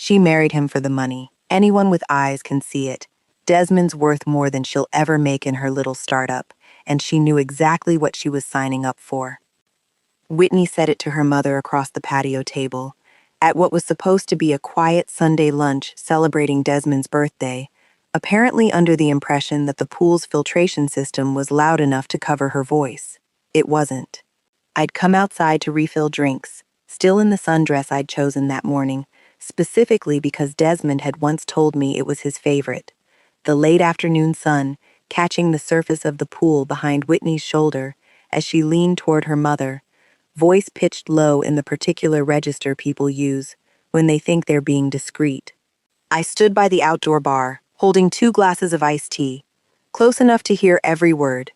She married him for the money. Anyone with eyes can see it. Desmond's worth more than she'll ever make in her little startup, and she knew exactly what she was signing up for. Whitney said it to her mother across the patio table, at what was supposed to be a quiet Sunday lunch celebrating Desmond's birthday, apparently under the impression that the pool's filtration system was loud enough to cover her voice. It wasn't. I'd come outside to refill drinks, still in the sundress I'd chosen that morning, specifically because Desmond had once told me it was his favorite. The late afternoon sun, catching the surface of the pool behind Whitney's shoulder as she leaned toward her mother, voice pitched low in the particular register people use when they think they're being discreet. I stood by the outdoor bar, holding 2 glasses of iced tea, close enough to hear every word,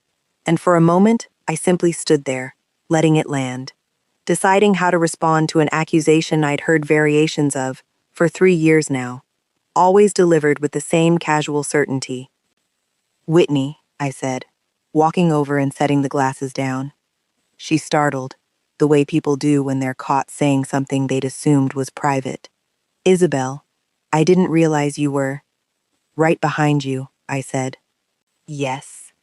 and for a moment I simply stood there, letting it land, deciding how to respond to an accusation I'd heard variations of for 3 years now, always delivered with the same casual certainty. "Whitney," I said, walking over and setting the glasses down. She startled, the way people do when they're caught saying something they'd assumed was private. "Isabel, I didn't realize you were..." "Right behind you," I said. "Yes."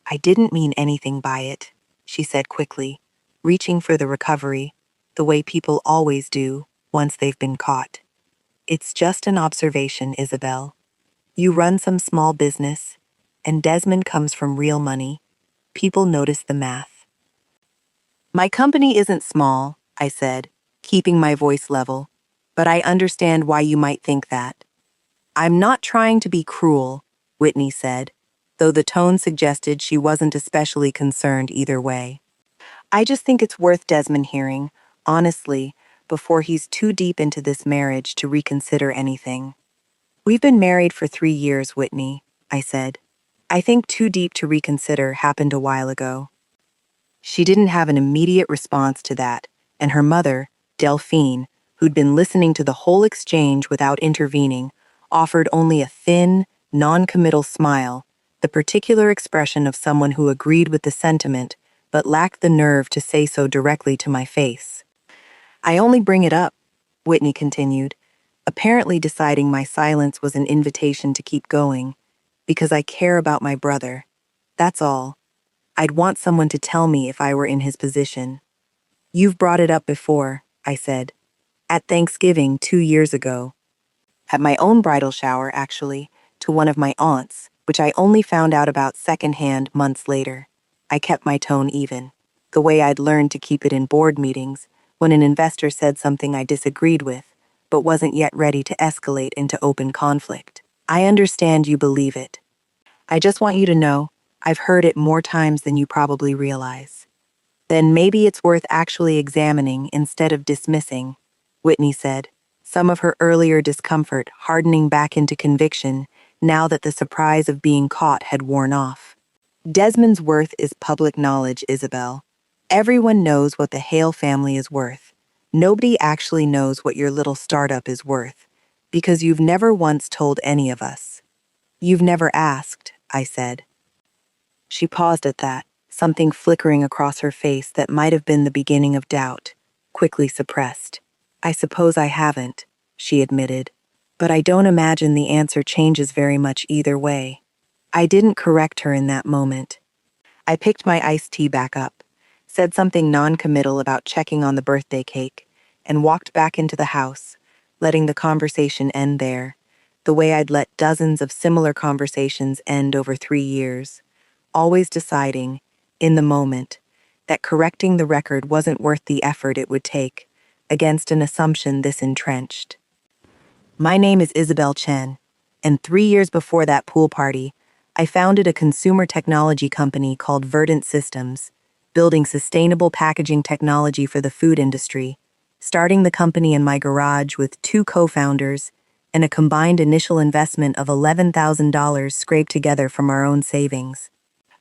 "I didn't mean anything by it," she said quickly, reaching for the recovery, the way people always do once they've been caught. "It's just an observation, Isabel. You run some small business, and Desmond comes from real money. People notice the math." "My company isn't small," I said, keeping my voice level, "but I understand why you might think that." "I'm not trying to be cruel," Whitney said, though the tone suggested she wasn't especially concerned either way. "I just think it's worth Desmond hearing, honestly, before he's too deep into this marriage to reconsider anything." "We've been married for 3 years, Whitney," I said. "I think too deep to reconsider happened a while ago." She didn't have an immediate response to that, and her mother, Delphine, who'd been listening to the whole exchange without intervening, offered only a thin, non-committal smile, the particular expression of someone who agreed with the sentiment but lacked the nerve to say so directly to my face. "I only bring it up," Whitney continued, apparently deciding my silence was an invitation to keep going, "because I care about my brother. That's all. I'd want someone to tell me if I were in his position." "You've brought it up before," I said. "At Thanksgiving 2 years ago. At my own bridal shower, actually, to one of my aunts, which I only found out about secondhand months later." I kept my tone even, the way I'd learned to keep it in board meetings when an investor said something I disagreed with, but wasn't yet ready to escalate into open conflict. "I understand you believe it. I just want you to know I've heard it more times than you probably realize." "Then maybe it's worth actually examining instead of dismissing," Whitney said, some of her earlier discomfort hardening back into conviction now that the surprise of being caught had worn off. "Desmond's worth is public knowledge, Isabel. Everyone knows what the Hale family is worth. Nobody actually knows what your little startup is worth, because you've never once told any of us." "You've never asked," I said. She paused at that, something flickering across her face that might have been the beginning of doubt, quickly suppressed. "I suppose I haven't," she admitted, "but I don't imagine the answer changes very much either way." I didn't correct her in that moment. I picked my iced tea back up, said something non-committal about checking on the birthday cake, and walked back into the house, letting the conversation end there, the way I'd let dozens of similar conversations end over 3 years, always deciding, in the moment, that correcting the record wasn't worth the effort it would take, against an assumption this entrenched. My name is Isabel Chen, and 3 years before that pool party, I founded a consumer technology company called Verdant Systems, building sustainable packaging technology for the food industry, starting the company in my garage with 2 co-founders and a combined initial investment of $11,000 scraped together from our own savings.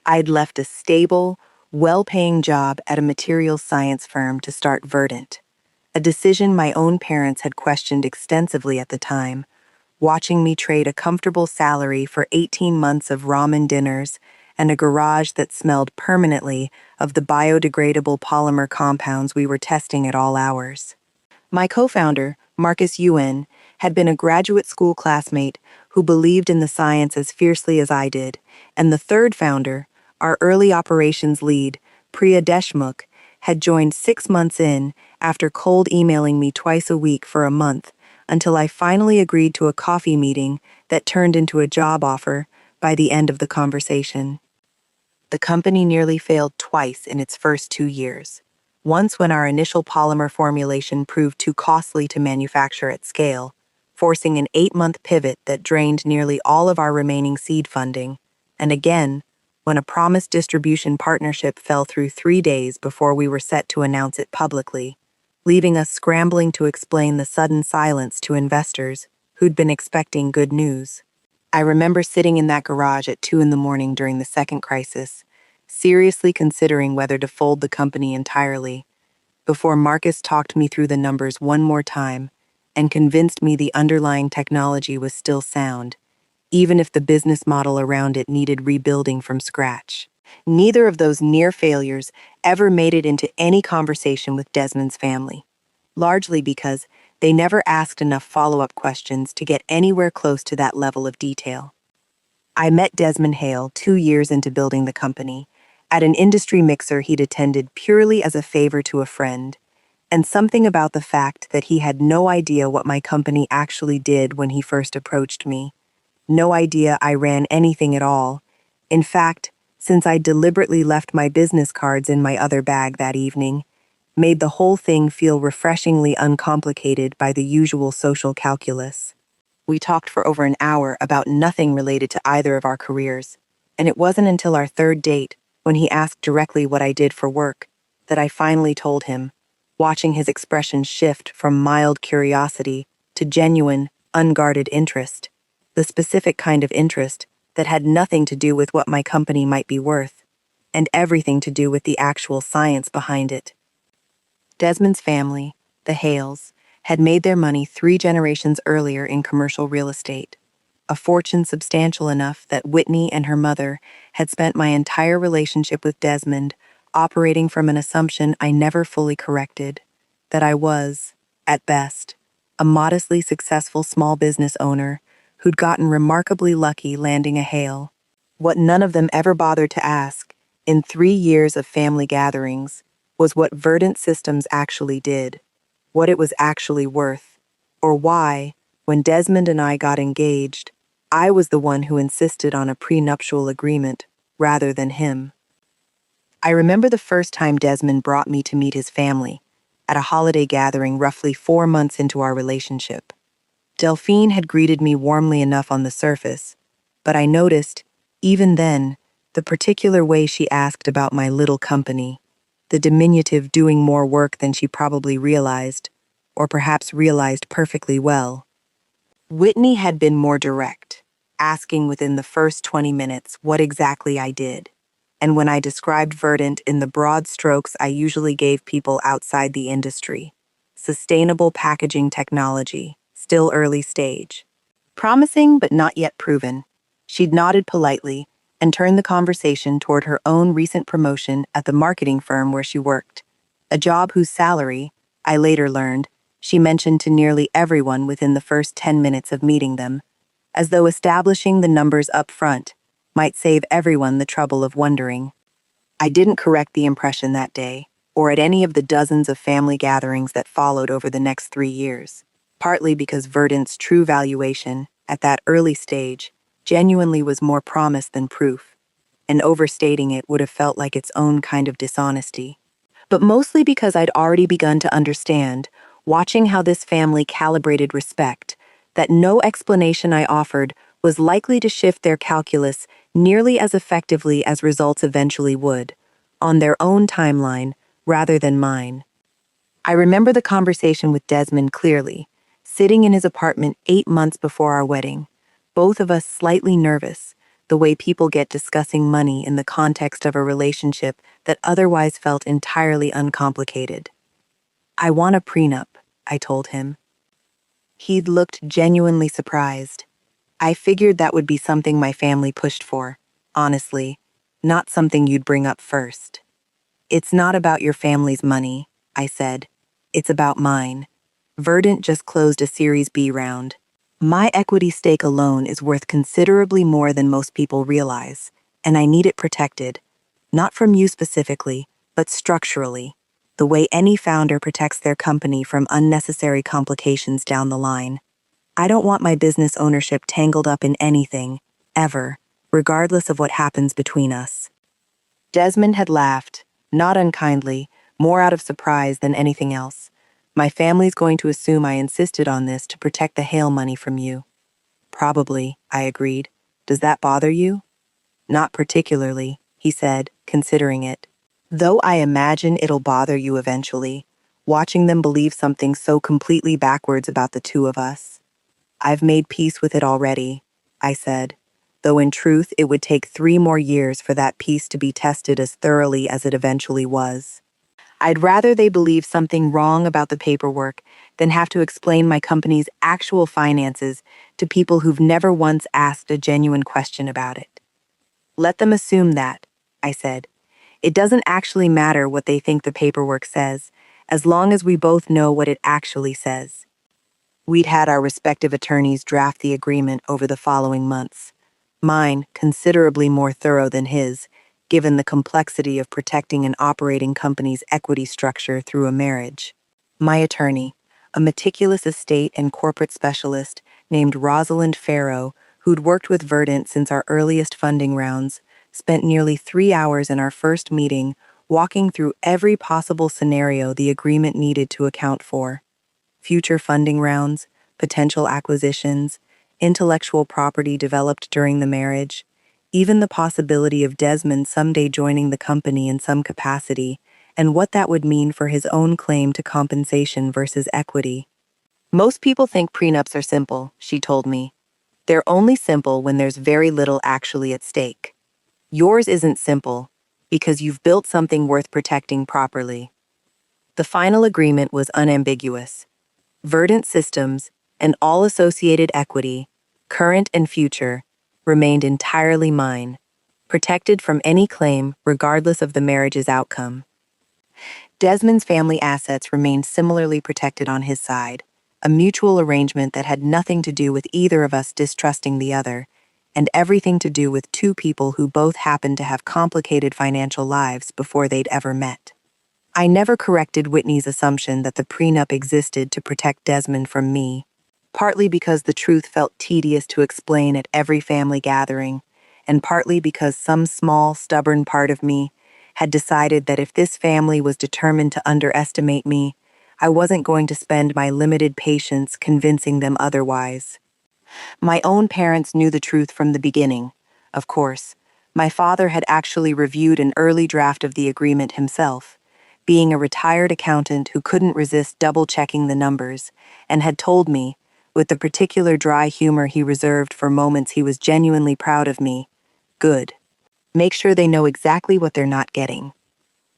I'd left a stable, well-paying job at a materials science firm to start Verdant, a decision my own parents had questioned extensively at the time, watching me trade a comfortable salary for 18 months of ramen dinners and a garage that smelled permanently of the biodegradable polymer compounds we were testing at all hours. My co-founder, Marcus Yuen, had been a graduate school classmate who believed in the science as fiercely as I did, and the third founder, our early operations lead, Priya Deshmukh, had joined 6 months in after cold emailing me twice a week for a month until I finally agreed to a coffee meeting that turned into a job offer by the end of the conversation. The company nearly failed twice in its first 2 years. Once when our initial polymer formulation proved too costly to manufacture at scale, forcing an 8-month pivot that drained nearly all of our remaining seed funding, and again, when a promised distribution partnership fell through 3 days before we were set to announce it publicly, leaving us scrambling to explain the sudden silence to investors who'd been expecting good news. I remember sitting in that garage at 2 in the morning during the second crisis, seriously considering whether to fold the company entirely, before Marcus talked me through the numbers one more time and convinced me the underlying technology was still sound, even if the business model around it needed rebuilding from scratch. Neither of those near failures ever made it into any conversation with Desmond's family, largely because they never asked enough follow-up questions to get anywhere close to that level of detail. I met Desmond Hale 2 years into building the company, at an industry mixer he'd attended purely as a favor to a friend, and something about the fact that he had no idea what my company actually did when he first approached me. No idea I ran anything at all. In fact, since I deliberately left my business cards in my other bag that evening, made the whole thing feel refreshingly uncomplicated by the usual social calculus. We talked for over an hour about nothing related to either of our careers, and it wasn't until our third date, when he asked directly what I did for work, that I finally told him, watching his expression shift from mild curiosity to genuine, unguarded interest, the specific kind of interest that had nothing to do with what my company might be worth, and everything to do with the actual science behind it. Desmond's family, the Hales, had made their money 3 generations earlier in commercial real estate, a fortune substantial enough that Whitney and her mother had spent my entire relationship with Desmond operating from an assumption I never fully corrected, that I was, at best, a modestly successful small business owner who'd gotten remarkably lucky landing a Hale. What none of them ever bothered to ask, in 3 years of family gatherings, was what Verdant Systems actually did, what it was actually worth, or why, when Desmond and I got engaged, I was the one who insisted on a prenuptial agreement rather than him. I remember the first time Desmond brought me to meet his family, at a holiday gathering roughly 4 months into our relationship. Delphine had greeted me warmly enough on the surface, but I noticed, even then, the particular way she asked about my little company, the diminutive doing more work than she probably realized, or perhaps realized perfectly well. Whitney had been more direct, asking within the first 20 minutes what exactly I did, and when I described Verdant in the broad strokes I usually gave people outside the industry, sustainable packaging technology, still early stage. Promising but not yet proven, she'd nodded politely and turned the conversation toward her own recent promotion at the marketing firm where she worked, a job whose salary, I later learned, she mentioned to nearly everyone within the first 10 minutes of meeting them, as though establishing the numbers up front might save everyone the trouble of wondering. I didn't correct the impression that day, or at any of the dozens of family gatherings that followed over the next 3 years, partly because Verdant's true valuation, at that early stage, genuinely was more promise than proof, and overstating it would have felt like its own kind of dishonesty. But mostly because I'd already begun to understand, watching how this family calibrated respect, that no explanation I offered was likely to shift their calculus nearly as effectively as results eventually would, on their own timeline rather than mine. I remember the conversation with Desmond clearly, sitting in his apartment 8 months before our wedding, both of us slightly nervous, the way people get discussing money in the context of a relationship that otherwise felt entirely uncomplicated. "I want a prenup," I told him. He'd looked genuinely surprised. I figured that would be something my family pushed for, honestly, not something you'd bring up first. "It's not about your family's money," I said. "It's about mine." Verdant just closed a Series B round. My equity stake alone is worth considerably more than most people realize, and I need it protected, not from you specifically, but structurally, the way any founder protects their company from unnecessary complications down the line. I don't want my business ownership tangled up in anything, ever, regardless of what happens between us. Desmond had laughed, not unkindly, more out of surprise than anything else. My family's going to assume I insisted on this to protect the Hale money from you. Probably, I agreed. Does that bother you? Not particularly, he said, considering it. Though I imagine it'll bother you eventually, watching them believe something so completely backwards about the two of us. I've made peace with it already, I said, though in truth it would take 3 more years for that peace to be tested as thoroughly as it eventually was. I'd rather they believe something wrong about the paperwork than have to explain my company's actual finances to people who've never once asked a genuine question about it. Let them assume that, I said. It doesn't actually matter what they think the paperwork says, as long as we both know what it actually says. We'd had our respective attorneys draft the agreement over the following months. Mine considerably more thorough than his, given the complexity of protecting an operating company's equity structure through a marriage. My attorney, a meticulous estate and corporate specialist named Rosalind Farrow, who'd worked with Verdant since our earliest funding rounds, spent nearly 3 hours in our first meeting walking through every possible scenario the agreement needed to account for. Future funding rounds, potential acquisitions, intellectual property developed during the marriage, even the possibility of Desmond someday joining the company in some capacity, and what that would mean for his own claim to compensation versus equity. Most people think prenups are simple, she told me. They're only simple when there's very little actually at stake. Yours isn't simple, because you've built something worth protecting properly. The final agreement was unambiguous. Verdant Systems and all associated equity, current and future, remained entirely mine, protected from any claim regardless of the marriage's outcome. Desmond's family assets remained similarly protected on his side, a mutual arrangement that had nothing to do with either of us distrusting the other, and everything to do with two people who both happened to have complicated financial lives before they'd ever met. I never corrected Whitney's assumption that the prenup existed to protect Desmond from me, partly because the truth felt tedious to explain at every family gathering, and partly because some small, stubborn part of me had decided that if this family was determined to underestimate me, I wasn't going to spend my limited patience convincing them otherwise. My own parents knew the truth from the beginning, of course. My father had actually reviewed an early draft of the agreement himself, being a retired accountant who couldn't resist double-checking the numbers, and had told me, with the particular dry humor he reserved for moments he was genuinely proud of me, "Good. Make sure they know exactly what they're not getting."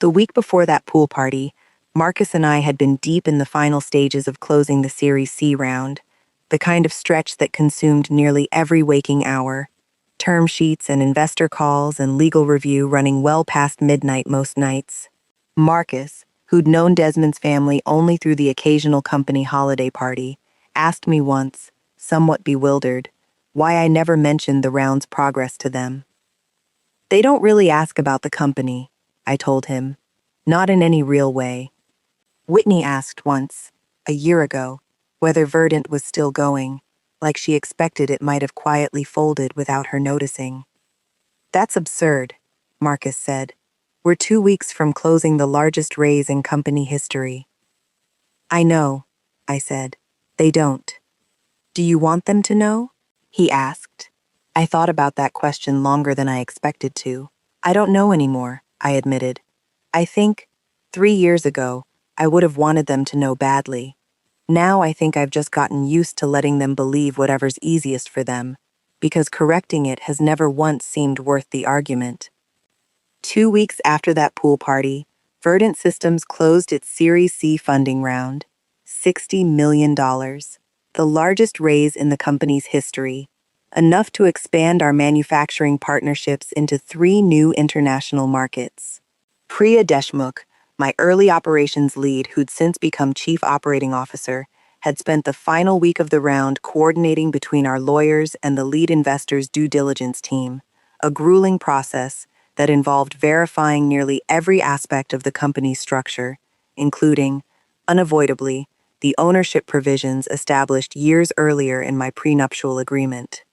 The week before that pool party, Marcus and I had been deep in the final stages of closing the Series C round, the kind of stretch that consumed nearly every waking hour, term sheets and investor calls and legal review running well past midnight most nights. Marcus, who'd known Desmond's family only through the occasional company holiday party, asked me once, somewhat bewildered, why I never mentioned the round's progress to them. "They don't really ask about the company," I told him. "Not in any real way. Whitney asked once, a year ago, whether Verdant was still going, like she expected it might have quietly folded without her noticing." "That's absurd," Marcus said. "We're 2 weeks from closing the largest raise in company history." "I know," I said. "They don't." "Do you want them to know?" he asked. I thought about that question longer than I expected to. "I don't know anymore," I admitted. "I think, 3 years ago, I would have wanted them to know badly. Now I think I've just gotten used to letting them believe whatever's easiest for them, because correcting it has never once seemed worth the argument." 2 weeks after that pool party, Verdant Systems closed its Series C funding round, $60 million, the largest raise in the company's history, enough to expand our manufacturing partnerships into 3 new international markets. Priya Deshmukh, my early operations lead who'd since become chief operating officer, had spent the final week of the round coordinating between our lawyers and the lead investor's due diligence team, a grueling process that involved verifying nearly every aspect of the company's structure, including, unavoidably, the ownership provisions established years earlier in my prenuptial agreement.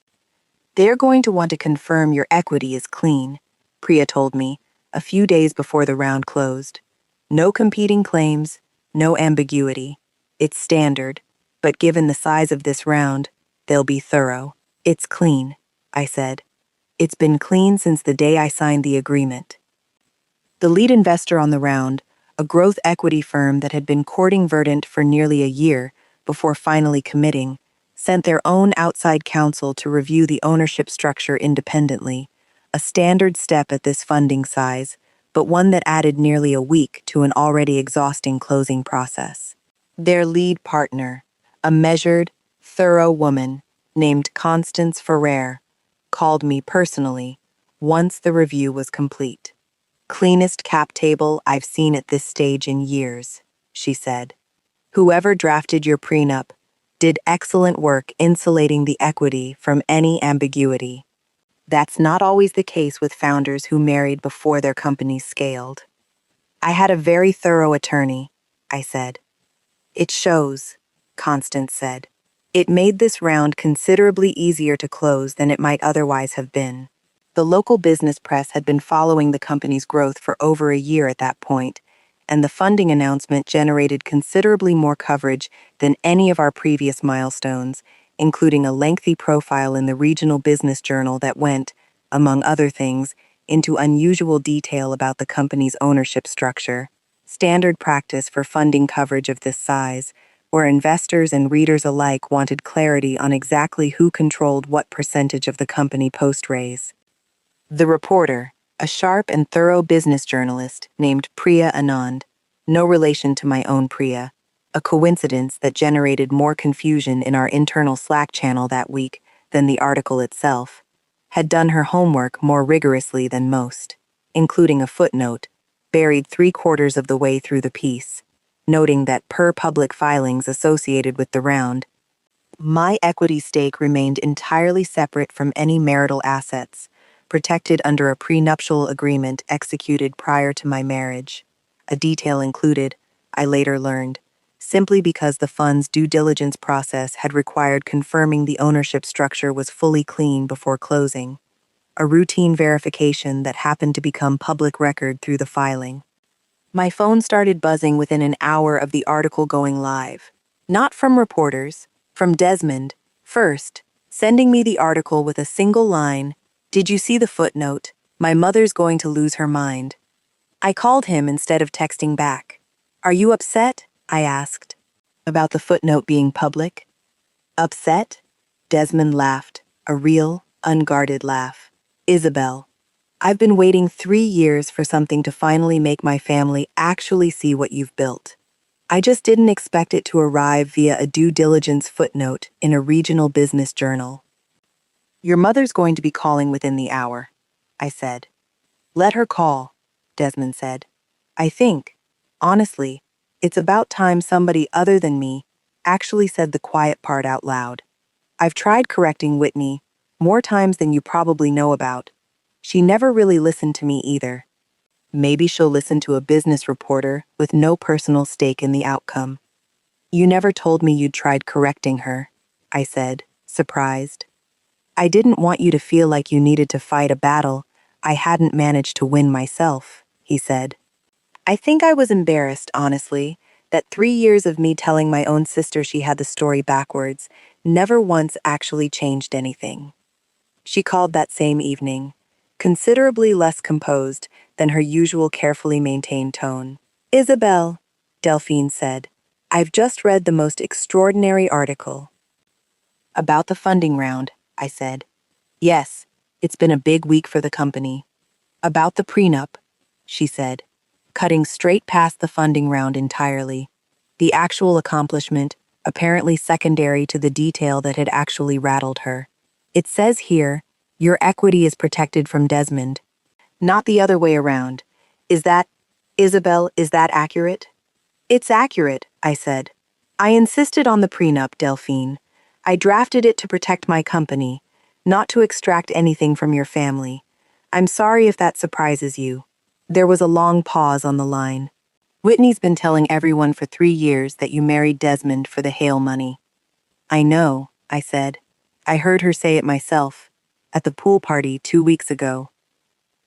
"They're going to want to confirm your equity is clean," Priya told me, a few days before the round closed. "No competing claims, no ambiguity. It's standard, but given the size of this round, they'll be thorough." "It's clean," I said. "It's been clean since the day I signed the agreement." The lead investor on the round, a growth equity firm that had been courting Verdant for nearly a year before finally committing, sent their own outside counsel to review the ownership structure independently, a standard step at this funding size, but one that added nearly a week to an already exhausting closing process. Their lead partner, a measured, thorough woman named Constance Ferrer, called me personally once the review was complete. "Cleanest cap table I've seen at this stage in years," she said. "Whoever drafted your prenup did excellent work insulating the equity from any ambiguity. That's not always the case with founders who married before their companies scaled." "I had a very thorough attorney," I said. "It shows," Constance said. "It made this round considerably easier to close than it might otherwise have been." The local business press had been following the company's growth for over a year at that point, and the funding announcement generated considerably more coverage than any of our previous milestones, including a lengthy profile in the regional business journal that went, among other things, into unusual detail about the company's ownership structure, standard practice for funding coverage of this size, where investors and readers alike wanted clarity on exactly who controlled what percentage of the company post-raise. The reporter, a sharp and thorough business journalist named Priya Anand, no relation to my own Priya, a coincidence that generated more confusion in our internal Slack channel that week than the article itself, had done her homework more rigorously than most, including a footnote, buried 3/4 of the way through the piece, noting that per public filings associated with the round, my equity stake remained entirely separate from any marital assets, protected under a prenuptial agreement executed prior to my marriage. A detail included, I later learned, simply because the fund's due diligence process had required confirming the ownership structure was fully clean before closing, a routine verification that happened to become public record through the filing. My phone started buzzing within an hour of the article going live. Not from reporters, from Desmond, first, sending me the article with a single line, "Did you see the footnote? My mother's going to lose her mind." I called him instead of texting back. "Are you upset?" I asked. "About the footnote being public?" "Upset?" Desmond laughed, a real, unguarded laugh. "Isabel, I've been waiting 3 years for something to finally make my family actually see what you've built. I just didn't expect it to arrive via a due diligence footnote in a regional business journal." "Your mother's going to be calling within the hour," I said. "Let her call," Desmond said. "I think, honestly, it's about time somebody other than me actually said the quiet part out loud. I've tried correcting Whitney more times than you probably know about. She never really listened to me either. Maybe she'll listen to a business reporter with no personal stake in the outcome." "You never told me you'd tried correcting her," I said, surprised. "I didn't want you to feel like you needed to fight a battle I hadn't managed to win myself," he said. I think I was embarrassed, honestly, that 3 years of me telling my own sister she had the story backwards never once actually changed anything. She called that same evening, considerably less composed than her usual carefully maintained tone. "Isabel," Delphine said, "I've just read the most extraordinary article." "About the funding round," I said. "Yes, it's been a big week for the company." "About the prenup," she said, cutting straight past the funding round entirely. The actual accomplishment, apparently secondary to the detail that had actually rattled her. "It says here, your equity is protected from Desmond. Not the other way around. Is that, Isabel, is that accurate?" "It's accurate," I said. I insisted on the prenup, Delphine. I drafted it to protect my company, not to extract anything from your family. I'm sorry if that surprises you. There was a long pause on the line. Whitney's been telling everyone for 3 years that you married Desmond for the Hale money. I know, I said. I heard her say it myself, at the pool party 2 weeks ago.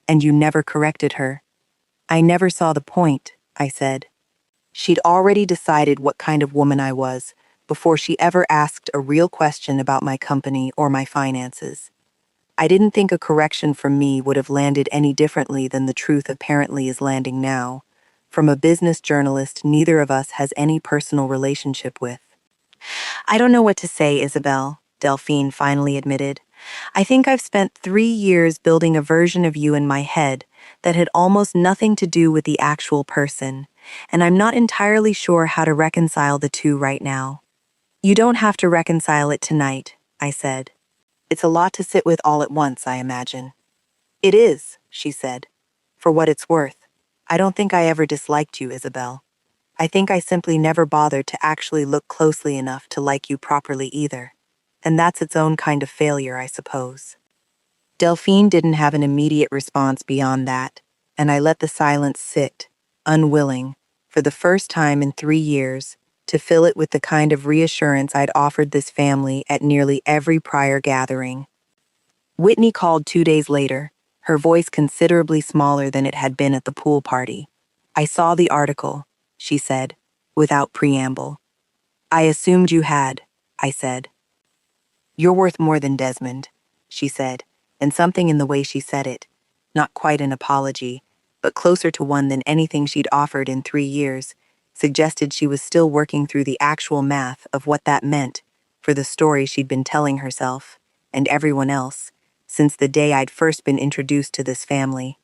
And you never corrected her. I never saw the point, I said. She'd already decided what kind of woman I was before she ever asked a real question about my company or my finances. I didn't think a correction from me would have landed any differently than the truth apparently is landing now, from a business journalist neither of us has any personal relationship with. I don't know what to say, Isabel, Delphine finally admitted. I think I've spent 3 years building a version of you in my head that had almost nothing to do with the actual person, and I'm not entirely sure how to reconcile the two right now. You don't have to reconcile it tonight, I said. It's a lot to sit with all at once, I imagine. It is, she said. For what it's worth. I don't think I ever disliked you, Isabel. I think I simply never bothered to actually look closely enough to like you properly either. And that's its own kind of failure, I suppose. Delphine didn't have an immediate response beyond that, and I let the silence sit, unwilling, for the first time in 3 years, to fill it with the kind of reassurance I'd offered this family at nearly every prior gathering. Whitney called 2 days later, her voice considerably smaller than it had been at the pool party. I saw the article, she said, without preamble. I assumed you had, I said. You're worth more than Desmond, she said, and something in the way she said it, not quite an apology, but closer to one than anything she'd offered in 3 years, suggested she was still working through the actual math of what that meant for the story she'd been telling herself, and everyone else, since the day I'd first been introduced to this family.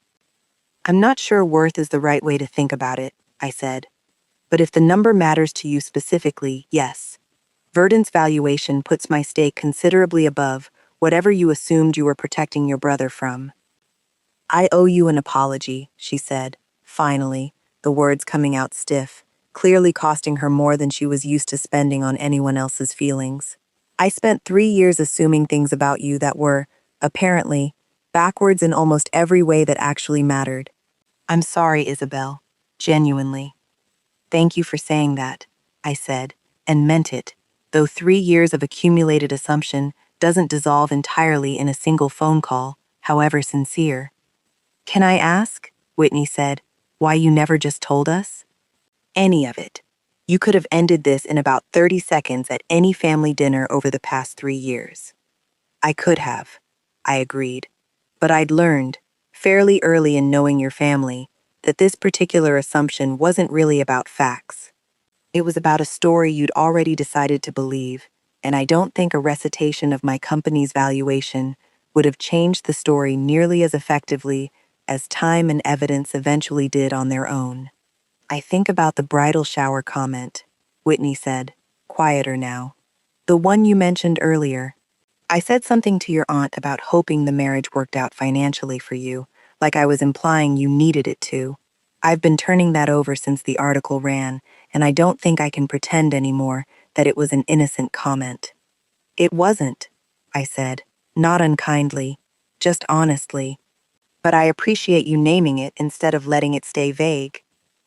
I'm not sure worth is the right way to think about it, I said. But if the number matters to you specifically, yes. Verdant's valuation puts my stake considerably above whatever you assumed you were protecting your brother from. I owe you an apology, she said, finally, the words coming out stiff, clearly costing her more than she was used to spending on anyone else's feelings. I spent 3 years assuming things about you that were, apparently, backwards in almost every way that actually mattered. I'm sorry, Isabel. Genuinely. Thank you for saying that, I said, and meant it, though 3 years of accumulated assumption doesn't dissolve entirely in a single phone call, however sincere. Can I ask, Whitney said, why you never just told us? Any of it. You could have ended this in about 30 seconds at any family dinner over the past 3 years. I could have, I agreed. But I'd learned, fairly early in knowing your family, that this particular assumption wasn't really about facts. It was about a story you'd already decided to believe, and I don't think a recitation of my company's valuation would have changed the story nearly as effectively as time and evidence eventually did on their own. I think about the bridal shower comment, Whitney said, quieter now. The one you mentioned earlier. I said something to your aunt about hoping the marriage worked out financially for you, like I was implying you needed it to. I've been turning that over since the article ran, and I don't think I can pretend anymore that it was an innocent comment. It wasn't, I said, not unkindly, just honestly. But I appreciate you naming it instead of letting it stay vague.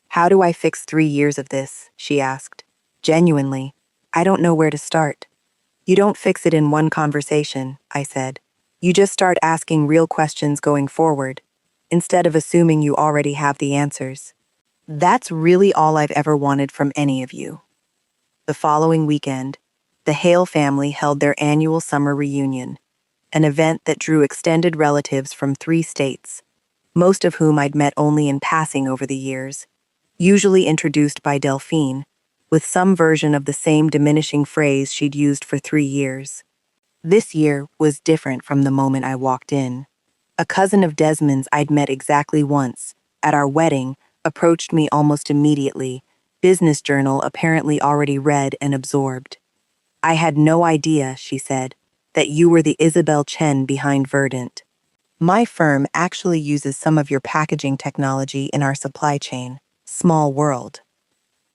How do I fix 3 years of this? She asked. Genuinely, I don't know where to start. You don't fix it in one conversation, I said. You just start asking real questions going forward, instead of assuming you already have the answers. That's really all I've ever wanted from any of you. The following weekend, the Hale family held their annual summer reunion, an event that drew extended relatives from 3 states, most of whom I'd met only in passing over the years, usually introduced by Delphine, with some version of the same diminishing phrase she'd used for 3 years. This year was different from the moment I walked in. A cousin of Desmond's I'd met exactly once, at our wedding, approached me almost immediately, business journal apparently already read and absorbed. I had no idea, she said, that you were the Isabel Chen behind Verdant. My firm actually uses some of your packaging technology in our supply chain. Small world.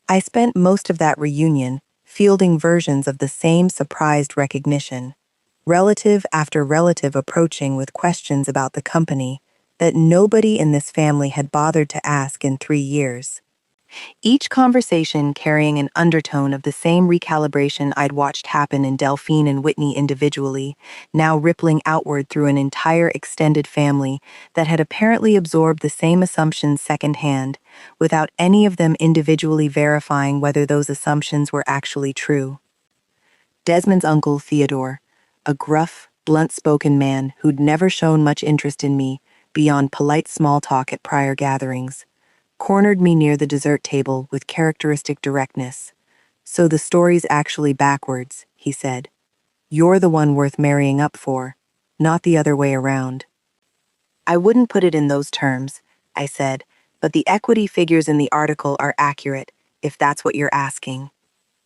I spent most of that reunion fielding versions of the same surprised recognition, relative after relative approaching with questions about the company that nobody in this family had bothered to ask in 3 years. Each conversation carrying an undertone of the same recalibration I'd watched happen in Delphine and Whitney individually, now rippling outward through an entire extended family that had apparently absorbed the same assumptions secondhand, without any of them individually verifying whether those assumptions were actually true. Desmond's uncle, Theodore, a gruff, blunt-spoken man who'd never shown much interest in me beyond polite small talk at prior gatherings, cornered me near the dessert table with characteristic directness. "So the story's actually backwards," he said. "You're the one worth marrying up for, not the other way around." "I wouldn't put it in those terms," I said, "but the equity figures in the article are accurate, if that's what you're asking."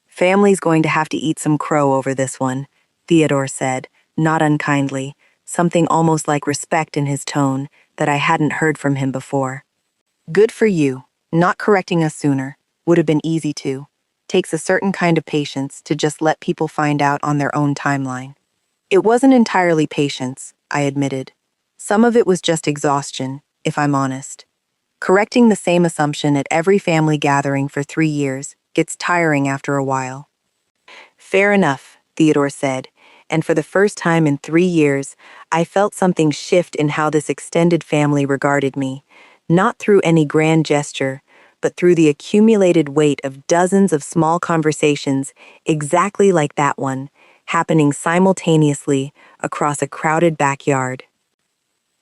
"Family's going to have to eat some crow over this one," Theodore said, not unkindly, something almost like respect in his tone that I hadn't heard from him before. "Good for you. Not correcting us sooner. Would have been easy to. Takes a certain kind of patience to just let people find out on their own timeline." "It wasn't entirely patience," I admitted. "Some of it was just exhaustion, if I'm honest. Correcting the same assumption at every family gathering for 3 years gets tiring after a while." "Fair enough," Theodore said, and for the first time in 3 years, I felt something shift in how this extended family regarded me, not through any grand gesture, but through the accumulated weight of dozens of small conversations exactly like that one, happening simultaneously across a crowded backyard.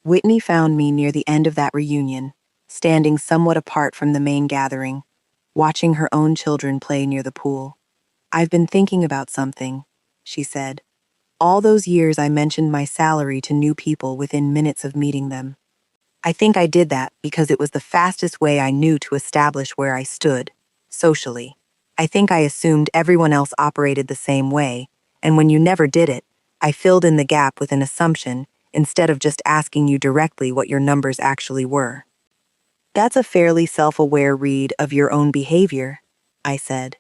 Whitney found me near the end of that reunion, standing somewhat apart from the main gathering, watching her own children play near the pool. "I've been thinking about something," she said. "All those years I mentioned my salary to new people within minutes of meeting them. I think I did that because it was the fastest way I knew to establish where I stood, socially. I think I assumed everyone else operated the same way, and when you never did it, I filled in the gap with an assumption instead of just asking you directly what your numbers actually were." "That's a fairly self-aware read of your own behavior," I said.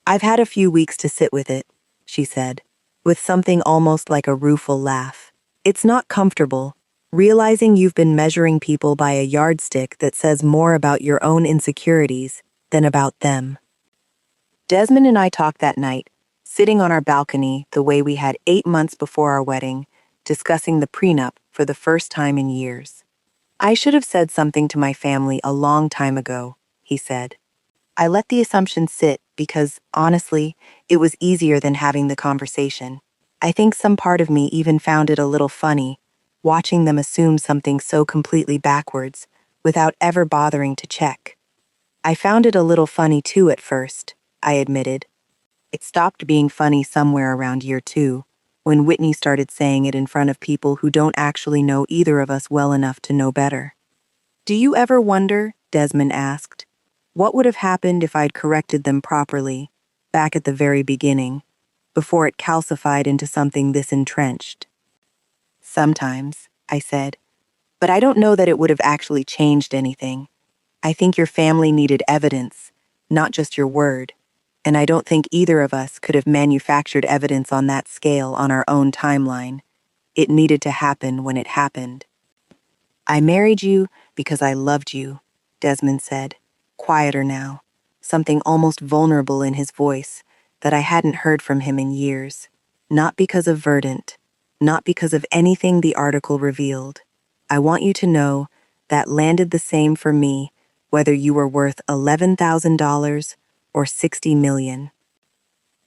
"I've had a few weeks to sit with it," she said, with something almost like a rueful laugh. "It's not comfortable, realizing you've been measuring people by a yardstick that says more about your own insecurities than about them." Desmond and I talked that night, sitting on our balcony the way we had 8 months before our wedding, discussing the prenup for the first time in years. "I should have said something to my family a long time ago," he said. "I let the assumption sit because, honestly, it was easier than having the conversation. I think some part of me even found it a little funny, watching them assume something so completely backwards, without ever bothering to check. I found it a little funny too at first," I admitted. It stopped being funny somewhere around year 2, when Whitney started saying it in front of people who don't actually know either of us well enough to know better. "Do you ever wonder," Desmond asked, "what would have happened if I'd corrected them properly, back at the very beginning, before it calcified into something this entrenched?" "Sometimes," I said, "but I don't know that it would have actually changed anything. I think your family needed evidence, not just your word, and I don't think either of us could have manufactured evidence on that scale on our own timeline. It needed to happen when it happened." "I married you because I loved you," Desmond said, quieter now, something almost vulnerable in his voice that I hadn't heard from him in years. "Not because of Verdant, not because of anything the article revealed. I want you to know that landed the same for me, whether you were worth $11,000 or $60 million.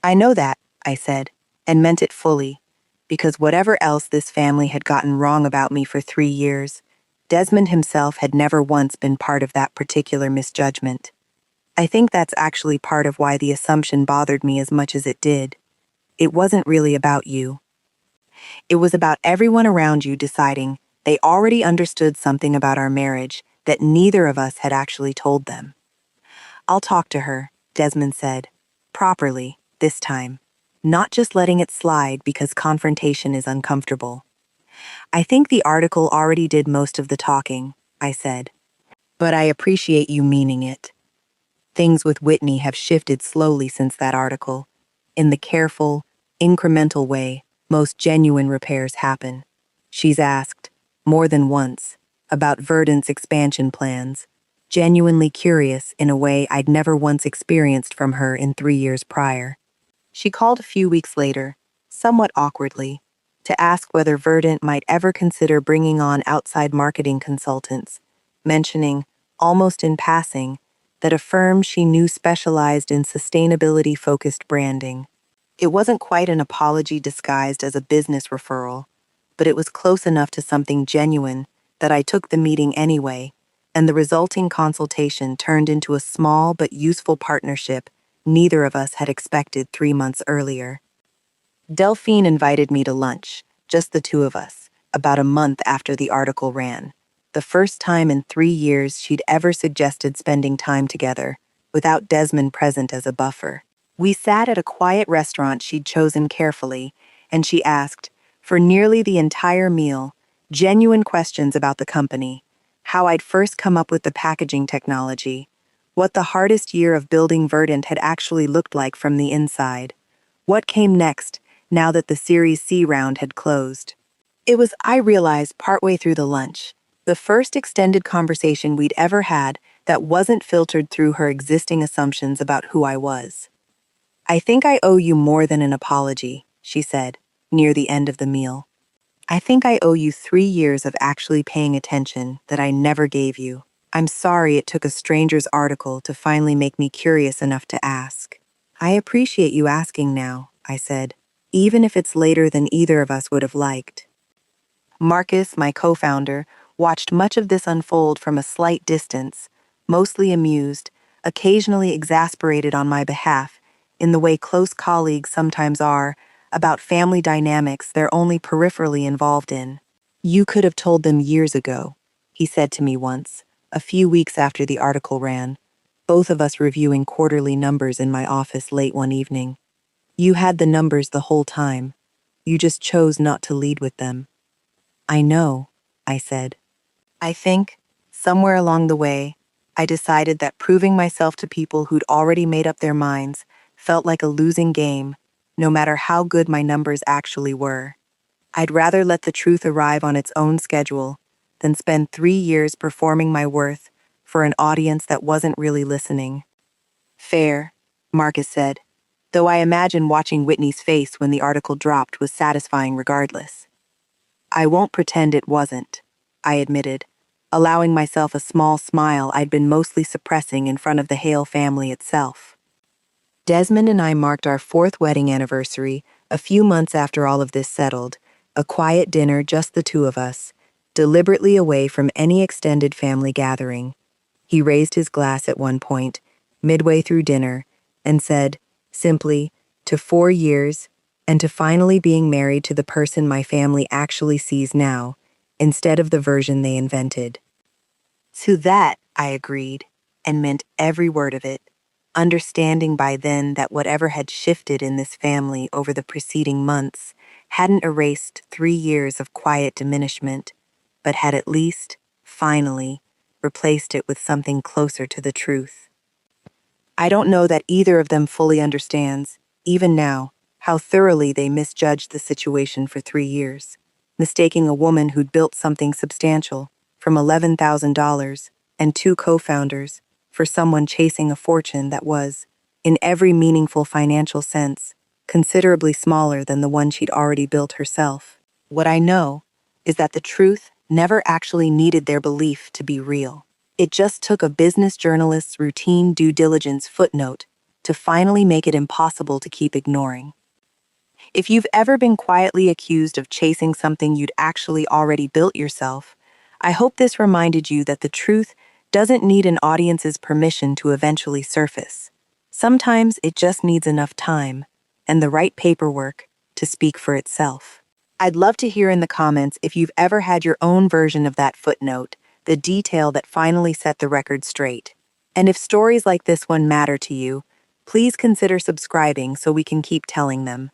"I know that," I said, and meant it fully, because whatever else this family had gotten wrong about me for 3 years, Desmond himself had never once been part of that particular misjudgment. I think that's actually part of why the assumption bothered me as much as it did. It wasn't really about you. It was about everyone around you deciding they already understood something about our marriage that neither of us had actually told them. "I'll talk to her," Desmond said. "Properly, this time. Not just letting it slide because confrontation is uncomfortable." "I think the article already did most of the talking," I said. "But I appreciate you meaning it. Things with Whitney have shifted slowly since that article, in the careful, incremental way most genuine repairs happen. She's asked, more than once, about Verdant's expansion plans, genuinely curious in a way I'd never once experienced from her in 3 years prior. She called a few weeks later, somewhat awkwardly, to ask whether Verdant might ever consider bringing on outside marketing consultants, mentioning, almost in passing, that a firm she knew specialized in sustainability-focused branding. It wasn't quite an apology disguised as a business referral, but it was close enough to something genuine that I took the meeting anyway, and the resulting consultation turned into a small but useful partnership neither of us had expected 3 months earlier. Delphine invited me to lunch, just the two of us, about a month after the article ran. The first time in 3 years she'd ever suggested spending time together, without Desmond present as a buffer. We sat at a quiet restaurant she'd chosen carefully, and she asked, for nearly the entire meal, genuine questions about the company, how I'd first come up with the packaging technology, what the hardest year of building Verdant had actually looked like from the inside, what came next now that the Series C round had closed. It was, I realized partway through the lunch, the first extended conversation we'd ever had that wasn't filtered through her existing assumptions about who I was. I think I owe you more than an apology, she said, near the end of the meal. I think I owe you 3 years of actually paying attention that I never gave you. I'm sorry it took a stranger's article to finally make me curious enough to ask. I appreciate you asking now, I said, even if it's later than either of us would have liked. Marcus, my co-founder, watched much of this unfold from a slight distance, mostly amused, occasionally exasperated on my behalf, in the way close colleagues sometimes are, about family dynamics they're only peripherally involved in. You could have told them years ago, he said to me once, a few weeks after the article ran, both of us reviewing quarterly numbers in my office late one evening. You had the numbers the whole time. You just chose not to lead with them. I know, I said. I think, somewhere along the way, I decided that proving myself to people who'd already made up their minds felt like a losing game, no matter how good my numbers actually were. I'd rather let the truth arrive on its own schedule than spend 3 years performing my worth for an audience that wasn't really listening. Fair, Marcus said, though I imagine watching Whitney's face when the article dropped was satisfying regardless. I won't pretend it wasn't, I admitted, allowing myself a small smile I'd been mostly suppressing in front of the Hale family itself. Desmond and I marked our 4th wedding anniversary a few months after all of this settled, a quiet dinner, just the two of us, deliberately away from any extended family gathering. He raised his glass at one point, midway through dinner, and said, simply, to 4 years, and to finally being married to the person my family actually sees now, instead of the version they invented. To that, I agreed, and meant every word of it, understanding by then that whatever had shifted in this family over the preceding months hadn't erased 3 years of quiet diminishment, but had at least, finally, replaced it with something closer to the truth. I don't know that either of them fully understands, even now, how thoroughly they misjudged the situation for 3 years, mistaking a woman who'd built something substantial, from $11,000 and 2 co-founders, for someone chasing a fortune that was, in every meaningful financial sense, considerably smaller than the one she'd already built herself. What I know is that the truth never actually needed their belief to be real. It just took a business journalist's routine due diligence footnote to finally make it impossible to keep ignoring. If you've ever been quietly accused of chasing something you'd actually already built yourself, I hope this reminded you that the truth doesn't need an audience's permission to eventually surface. Sometimes it just needs enough time and the right paperwork to speak for itself. I'd love to hear in the comments if you've ever had your own version of that footnote, the detail that finally set the record straight. And if stories like this one matter to you, please consider subscribing so we can keep telling them.